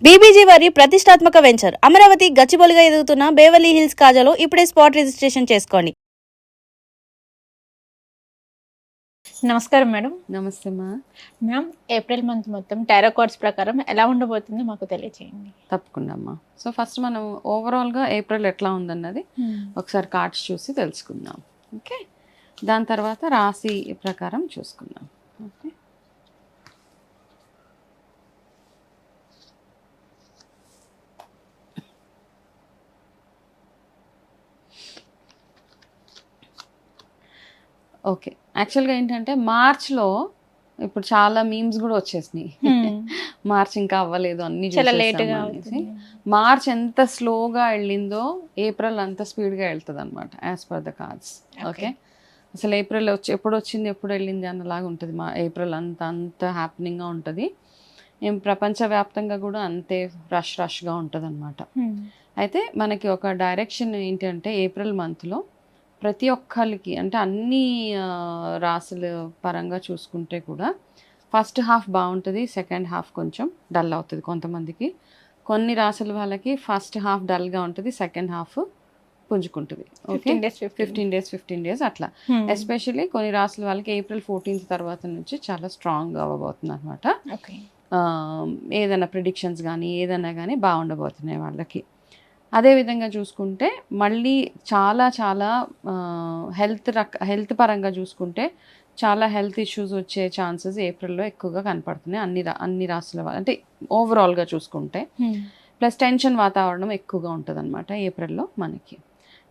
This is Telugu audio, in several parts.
బీబీజీ వారి ప్రతిష్టాత్మక వెంచర్ అమరావతి గచ్చిబౌలిగా ఎదుగుతున్న బేవర్లీ హిల్స్ కాజాలో ఇప్పుడే స్పాట్ రిజిస్ట్రేషన్ చేసుకోండి. నమస్కారం మేడం. నమస్తే మా. మ్యామ్, ఏప్రిల్ మంత్ మొత్తం టారో కార్డ్స్ ప్రకారం ఎలా ఉండబోతుందో మాకు తెలియజేయండి. తప్పకుండా అమ్మా. సో ఫస్ట్ మనం ఓవరాల్గా ఏప్రిల్ ఎట్లా ఉందన్నది ఒకసారి కార్డ్స్ చూసి తెలుసుకుందాం. ఓకే, దాని తర్వాత రాశి ప్రకారం చూసుకుందాం. Okay, okay. యాక్చువల్గా ఏంటంటే మార్చ్లో ఇప్పుడు చాలా మీమ్స్ కూడా వచ్చేసినాయి. మార్చ్ ఇంకా అవ్వలేదు, అన్ని చాలా లేట్గా అనేసి. మార్చ్ ఎంత స్లోగా వెళ్ళిందో ఏప్రిల్ అంత స్పీడ్గా వెళ్తుంది అనమాట as per the cards. Okay, అసలు ఏప్రిల్ ఎప్పుడు వచ్చింది ఎప్పుడు వెళ్ళింది అన్నలాగా ఉంటుంది. మా ఏప్రిల్ అంత హ్యాపెనింగ్గా ఉంటుంది. ప్రపంచవ్యాప్తంగా కూడా అంతే రష్గా ఉంటుంది అనమాట. అయితే మనకి ఒక డైరెక్షన్ ఏంటంటే ఏప్రిల్ మంత్లో ప్రతి ఒక్కరికి అంటే అన్ని రాసుల పరంగా చూసుకుంటే కూడా ఫస్ట్ హాఫ్ బాగుంటుంది, సెకండ్ హాఫ్ కొంచెం డల్ అవుతుంది కొంతమందికి. కొన్ని రాసుల వాళ్ళకి ఫస్ట్ హాఫ్ డల్గా ఉంటుంది, సెకండ్ హాఫ్ పుంజుకుంటుంది. ఓకే, 15 days అట్లా. ఎస్పెషల్లీ కొన్ని రాసుల వాళ్ళకి ఏప్రిల్ 14th తర్వాత నుంచి చాలా స్ట్రాంగ్ అవ్వబోతుంది అనమాట. ఏదైనా ప్రిడిక్షన్స్ కానీ ఏదైనా కానీ బాగుండబోతున్నాయి వాళ్ళకి. అదేవిధంగా చూసుకుంటే మళ్ళీ చాలా హెల్త్ పరంగా చూసుకుంటే చాలా హెల్త్ ఇష్యూస్ వచ్చే ఛాన్సెస్ ఏప్రిల్లో ఎక్కువగా కనపడుతున్నాయి అన్ని రాసుల అంటే ఓవరాల్గా చూసుకుంటే. ప్లస్ టెన్షన్ వాతావరణం ఎక్కువగా ఉంటుంది అనమాట ఏప్రిల్లో మనకి.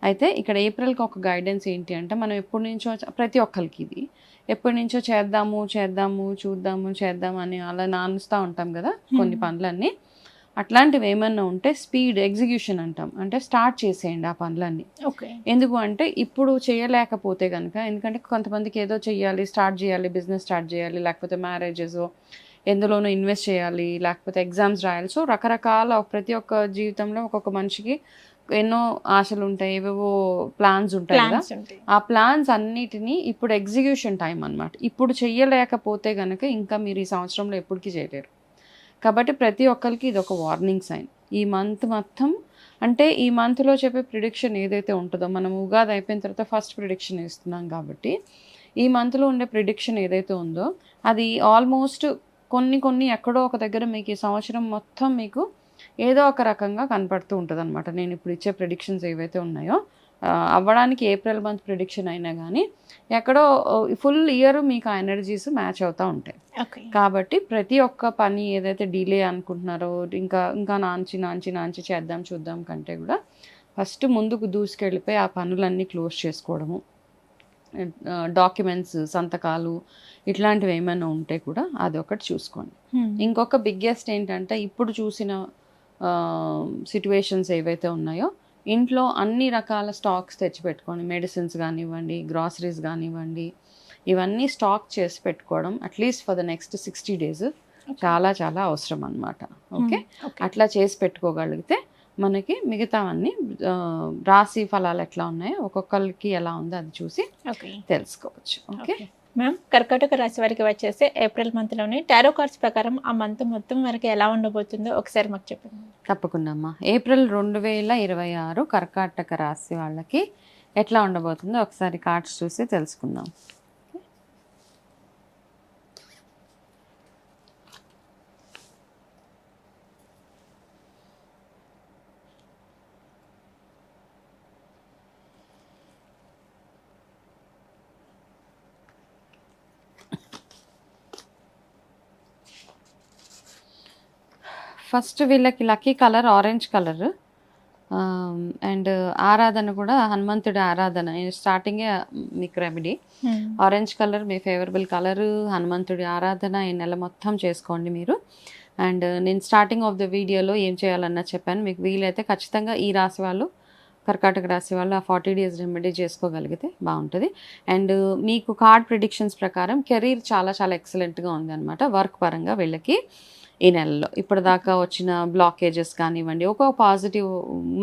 అయితే ఇక్కడ ఏప్రిల్కి ఒక గైడెన్స్ ఏంటి అంటే మనం ఎప్పటి నుంచో ప్రతి ఒక్కరికి ఇది ఎప్పటి నుంచో చేద్దాము అని అలా నానుస్తూ ఉంటాం కదా కొన్ని పనులన్నీ. అట్లాంటివి ఏమన్నా ఉంటే స్పీడ్ ఎగ్జిక్యూషన్ అంటాం, అంటే స్టార్ట్ చేసేయండి ఆ పనులన్నీ. ఎందుకు అంటే ఇప్పుడు చేయలేకపోతే కనుక, ఎందుకంటే కొంతమందికి ఏదో స్టార్ట్ చేయాలి, బిజినెస్ స్టార్ట్ చేయాలి, లేకపోతే మ్యారేజెస్ ఎందులోనూ ఇన్వెస్ట్ చేయాలి, లేకపోతే ఎగ్జామ్స్ రాయాలి. సో రకరకాల ప్రతి ఒక్క జీవితంలో ఒక్కొక్క మనిషికి ఎన్నో ఆశలు ఉంటాయి, ఏవేవో ప్లాన్స్ ఉంటాయి కదా. ఆ ప్లాన్స్ అన్నిటినీ ఇప్పుడు ఎగ్జిక్యూషన్ టైం అనమాట. ఇప్పుడు చెయ్యలేకపోతే కనుక ఇంకా మీరు ఈ సంవత్సరంలో ఎప్పటికీ చేయలేరు. కాబట్టి ప్రతి ఒక్కరికి ఇది ఒక వార్నింగ్ సైన్. ఈ మంత్ మొత్తం అంటే ఈ మంత్లో చెప్పే ప్రిడిక్షన్ ఏదైతే ఉంటుందో, మనం ఉగాది అయిపోయిన తర్వాత ఫస్ట్ ప్రిడిక్షన్ ఇస్తున్నాం కాబట్టి ఈ మంత్లో ఉండే ప్రిడిక్షన్ ఏదైతే ఉందో అది ఆల్మోస్ట్ కొన్ని ఎక్కడో ఒక దగ్గర మీకు ఈ సంవత్సరం మొత్తం మీకు ఏదో ఒక రకంగా కనపడుతూ ఉంటుంది అనమాట. నేను ఇప్పుడు ఇచ్చే ప్రిడిక్షన్స్ ఏవైతే ఉన్నాయో అవ్వడానికి ఏప్రిల్ మంత్ ప్రిడిక్షన్ అయినా కానీ ఎక్కడో ఫుల్ ఇయర్ మీకు ఆ ఎనర్జీస్ మ్యాచ్ అవుతూ ఉంటాయి. కాబట్టి ప్రతి ఒక్క పని ఏదైతే డిలే అనుకుంటున్నారో ఇంకా నాంచి చూద్దాం కంటే కూడా ఫస్ట్ ముందుకు దూసుకెళ్ళిపోయి ఆ పనులన్నీ క్లోజ్ చేసుకోవడము, డాక్యుమెంట్స్ సంతకాలు ఇట్లాంటివి ఏమైనా ఉంటే కూడా అది ఒకటి చూసుకోండి. ఇంకొక బిగ్గెస్ట్ ఏంటంటే ఇప్పుడు చూసిన సిట్యువేషన్స్ ఏవైతే ఉన్నాయో ఇంట్లో అన్ని రకాల స్టాక్స్ తెచ్చిపెట్టుకోండి. మెడిసిన్స్ కానివ్వండి, గ్రాసరీస్ కానివ్వండి, ఇవన్నీ స్టాక్ చేసి పెట్టుకోవడం at least for the next 60 days చాలా అవసరం అన్నమాట. ఓకే, అట్లా చేసి పెట్టుకోగలిగితే మనకి మిగతావన్నీ రాశి ఫలాలు ఎట్లా ఉన్నాయో ఒక్కొక్కరికి ఎలా ఉందో అది చూసి తెలుసుకోవచ్చు. ఓకే మ్యామ్, కర్కాటక రాశి వారికి వచ్చేసి ఏప్రిల్ మంత్లోని టారో కార్డ్స్ ప్రకారం ఆ మంత్ మొత్తం వరకు ఎలా ఉండబోతుందో ఒకసారి మాకు చెప్పండి. తప్పకుండా అమ్మా. ఏప్రిల్ 2026 కర్కాటక రాశి వాళ్ళకి ఎట్లా ఉండబోతుందో ఒకసారి కార్డ్స్ చూసి తెలుసుకుందాం. ఫస్ట్ వీళ్ళకి lucky colour orange colour and ఆరాధన కూడా హనుమంతుడి ఆరాధన. స్టార్టింగే మీకు రెమెడీ ఆరెంజ్ కలర్ మీ ఫేవరబుల్ కలరు, హనుమంతుడి ఆరాధన ఈ నెల మొత్తం చేసుకోండి మీరు. అండ్ నేను స్టార్టింగ్ ఆఫ్ ద వీడియోలో ఏం చేయాలన్నా చెప్పాను. మీకు వీలైతే ఖచ్చితంగా ఈ రాశి వాళ్ళు కర్కాటక రాశి వాళ్ళు ఆ 40 days రెమెడీ చేసుకోగలిగితే బాగుంటుంది. అండ్ మీకు కార్డ్ ప్రిడిక్షన్స్ ప్రకారం కెరీర్ చాలా ఎక్సలెంట్గా ఉంది అనమాట. వర్క్ పరంగా వీళ్ళకి ఈ నెలలో ఇప్పటిదాకా వచ్చిన బ్లాకేజెస్ కానివ్వండి, ఒక పాజిటివ్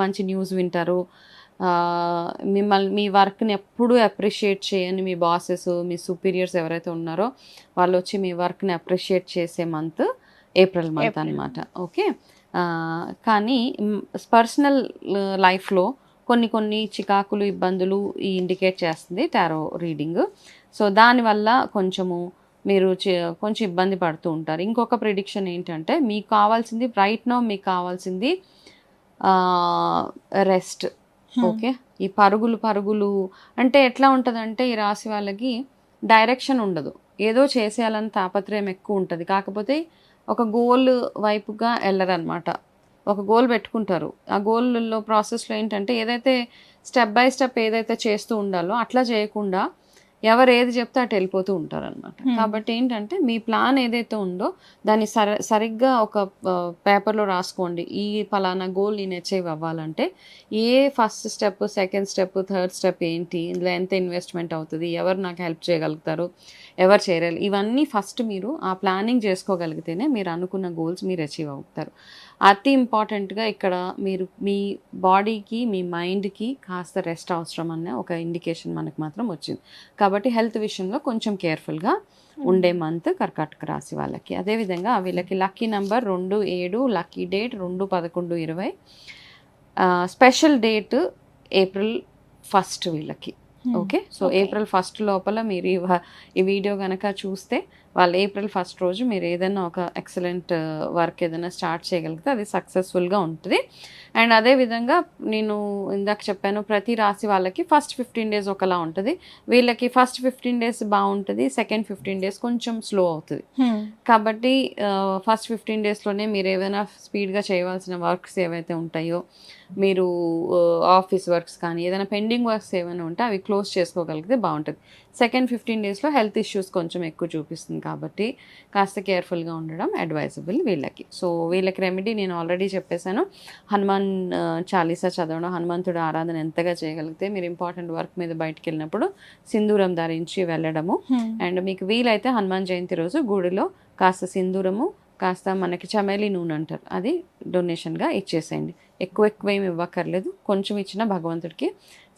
మంచి న్యూస్ వింటారు. మీ వర్క్ని ఎప్పుడూ అప్రిషియేట్ చేయని మీ బాసెస్, మీ సుపీరియర్స్ ఎవరైతే ఉన్నారో వాళ్ళు వచ్చి మీ వర్క్ని అప్రిషియేట్ చేసే మంత్ ఏప్రిల్ మంత్ అనమాట. ఓకే, కానీ పర్సనల్ లైఫ్లో కొన్ని చికాకులు ఇబ్బందులు ఇండికేట్ చేస్తుంది టారో రీడింగ్. సో దానివల్ల మీరు కొంచెం ఇబ్బంది పడుతూ ఉంటారు. ఇంకొక ప్రిడిక్షన్ ఏంటంటే మీకు కావాల్సింది రైట్ నౌ, మీకు కావాల్సింది రెస్ట్. ఓకే, ఈ పరుగులు అంటే ఎట్లా ఉంటుందంటే ఈ రాశి వాళ్ళకి డైరెక్షన్ ఉండదు, ఏదో చేసేయాలని తాపత్రయం ఎక్కువ ఉంటుంది. కాకపోతే ఒక గోల్ వైపుగా వెళ్ళరనమాట. ఒక గోల్ పెట్టుకుంటారు, ఆ గోల్లో ప్రాసెస్లో ఏంటంటే ఏదైతే స్టెప్ బై స్టెప్ ఏదైతే చేస్తూ ఉండాలో అట్లా చేయకుండా ఎవరు ఏది చెప్తే అటు వెళ్ళిపోతూ ఉంటారు అనమాట. కాబట్టి ఏంటంటే మీ ప్లాన్ ఏదైతే ఉందో దాన్ని సరిగ్గా ఒక పేపర్లో రాసుకోండి. ఈ ఫలానా గోల్ నేను అచీవ్ అవ్వాలంటే ఏ first step, second step, third step ఏంటి, ఇందులో ఎంత ఇన్వెస్ట్మెంట్ అవుతుంది, ఎవరు నాకు హెల్ప్ చేయగలుగుతారు, ఎవరు చేయలేరు, ఇవన్నీ ఫస్ట్ మీరు ఆ ప్లానింగ్ చేసుకోగలిగితేనే మీరు అనుకున్న గోల్స్ మీరు అచీవ్ అవుతారు. అతి ఇంపార్టెంట్గా ఇక్కడ మీరు మీ బాడీకి, మీ మైండ్కి కాస్త రెస్ట్ అవసరం అనే ఒక ఇండికేషన్ మనకు మాత్రం వచ్చింది. కాబట్టి హెల్త్ విషయంలో కొంచెం కేర్ఫుల్గా ఉండే మంత్ కర్కాటక రాశి వాళ్ళకి. అదేవిధంగా వీళ్ళకి lucky number 2, 7, lucky date 2, 11, 20, special date April 1 వీళ్ళకి. ఓకే, సో April 1 లోపల మీరు ఈ వీడియో కనుక చూస్తే వాళ్ళు April 1 రోజు మీరు ఏదైనా ఒక ఎక్సలెంట్ వర్క్ ఏదైనా స్టార్ట్ చేయగలిగితే అది సక్సెస్ఫుల్గా ఉంటుంది. అండ్ అదేవిధంగా నేను ఇందాక చెప్పాను ప్రతి రాశి వాళ్ళకి ఫస్ట్ 15 days ఒకలా ఉంటుంది. వీళ్ళకి ఫస్ట్ 15 days బాగుంటుంది, సెకండ్ 15 days కొంచెం స్లో అవుతుంది. కాబట్టి ఫస్ట్ 15 daysలోనే మీరు ఏదైనా స్పీడ్గా చేయవలసిన వర్క్స్ ఏవైతే ఉంటాయో, మీరు ఆఫీస్ వర్క్స్ కానీ ఏదైనా పెండింగ్ వర్క్స్ ఏమైనా ఉంటే అవి క్లోజ్ చేసుకోగలిగితే బాగుంటుంది. సెకండ్ 15 daysలో హెల్త్ ఇష్యూస్ కొంచెం ఎక్కువ చూపిస్తుంది కాబట్టి కాస్త కేర్ఫుల్గా ఉండడం అడ్వైజబుల్ వీళ్ళకి. సో వీళ్ళకి రెమెడీ నేను ఆల్రెడీ చెప్పేశాను. హనుమాన్ చాలీసా చదవడం, హనుమంతుడు ఆరాధన ఎంతగా చేయగలిగితే మీరు ఇంపార్టెంట్ వర్క్ మీద బయటకు వెళ్ళినప్పుడు సింధూరం ధరించి వెళ్ళడము. అండ్ మీకు వీలైతే హనుమాన్ జయంతి రోజు గుడిలో కాస్త సింధూరము, కాస్త మనకి చమేలి నూనె అంటారు, అది డొనేషన్గా ఇచ్చేసేయండి. ఎక్కువ ఏమి ఇవ్వక్కర్లేదు, కొంచెం ఇచ్చిన భగవంతుడికి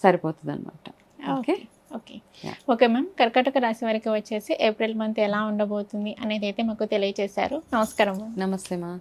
సరిపోతుంది అనమాట. ఓకే ఓకే మ్యామ్, కర్కాటక రాశి వారికి వచ్చేసి ఏప్రిల్ మంత్ ఎలా ఉండబోతుంది అనేది అయితే మాకు తెలియజేశారు. నమస్కారం. నమస్తే మా.